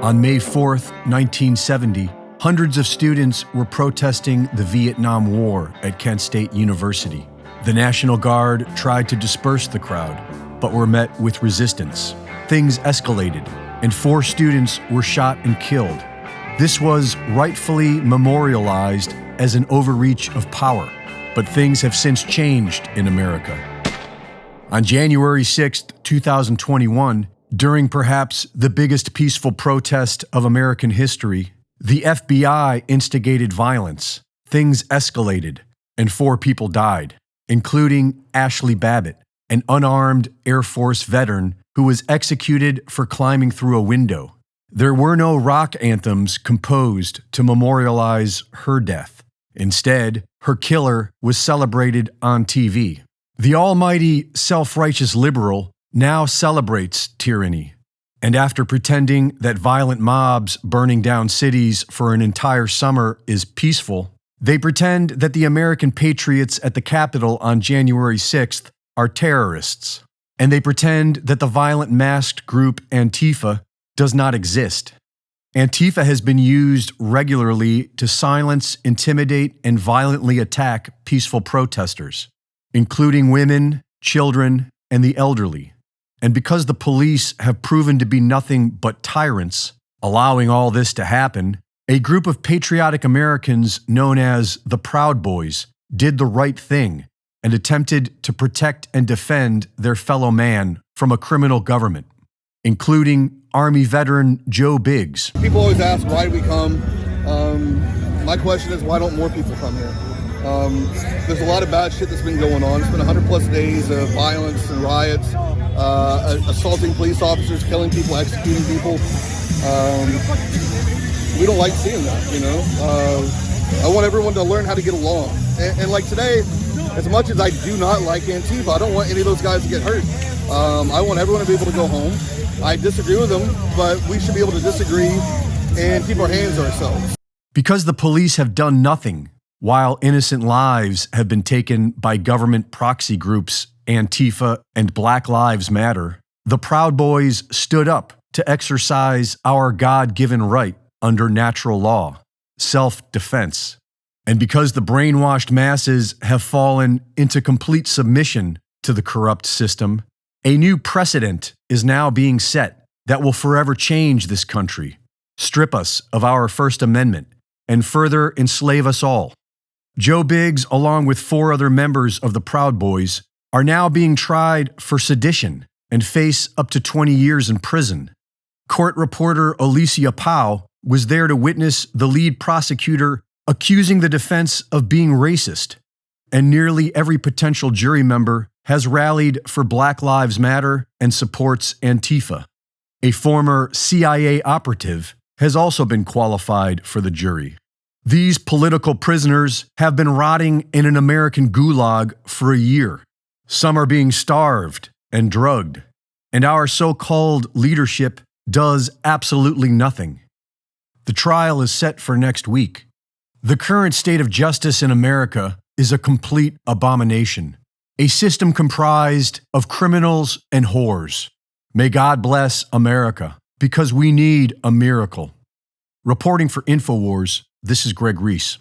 On May 4th, 1970, hundreds of students were protesting the Vietnam War at Kent State University. The National Guard tried to disperse the crowd, but were met with resistance. Things escalated, and 4 students were shot and killed. This was rightfully memorialized as an overreach of power, but things have since changed in America. On January 6, 2021, during perhaps the biggest peaceful protest of American history, the FBI instigated violence. Things escalated, and 4 people died, including Ashley Babbitt, an unarmed Air Force veteran who was executed for climbing through a window. There were no rock anthems composed to memorialize her death. Instead, her killer was celebrated on TV. The almighty self-righteous liberal now celebrates tyranny. And after pretending that violent mobs burning down cities for an entire summer is peaceful, they pretend that the American patriots at the Capitol on January 6th are terrorists. And they pretend that the violent masked group Antifa does not exist. Antifa has been used regularly to silence, intimidate, and violently attack peaceful protesters, including women, children, and the elderly. And because the police have proven to be nothing but tyrants, allowing all this to happen, a group of patriotic Americans known as the Proud Boys did the right thing and attempted to protect and defend their fellow man from a criminal government, including Army veteran Joe Biggs. People always ask, why do we come? My question is, why don't more people come here? There's a lot of bad shit that's been going on. It's been 100+ days of violence and riots, assaulting police officers, killing people, executing people. We don't like seeing that, you know? I want everyone to learn how to get along. And like today, as much as I do not like Antifa, I don't want any of those guys to get hurt. I want everyone to be able to go home. I disagree with them, but we should be able to disagree and keep our hands to ourselves. Because the police have done nothing, while innocent lives have been taken by government proxy groups Antifa and Black Lives Matter, the Proud Boys stood up to exercise our God-given right under natural law, self-defense. And because the brainwashed masses have fallen into complete submission to the corrupt system, a new precedent is now being set that will forever change this country, strip us of our First Amendment, and further enslave us all. Joe Biggs, along with 4 other members of the Proud Boys, are now being tried for sedition and face up to 20 years in prison. Court reporter Alicia Powell was there to witness the lead prosecutor accusing the defense of being racist, and nearly every potential jury member has rallied for Black Lives Matter and supports Antifa. A former CIA operative has also been qualified for the jury. These political prisoners have been rotting in an American gulag for a year. Some are being starved and drugged, and our so-called leadership does absolutely nothing. The trial is set for next week. The current state of justice in America is a complete abomination, a system comprised of criminals and whores. May God bless America, because we need a miracle. Reporting for InfoWars, this is Greg Reese.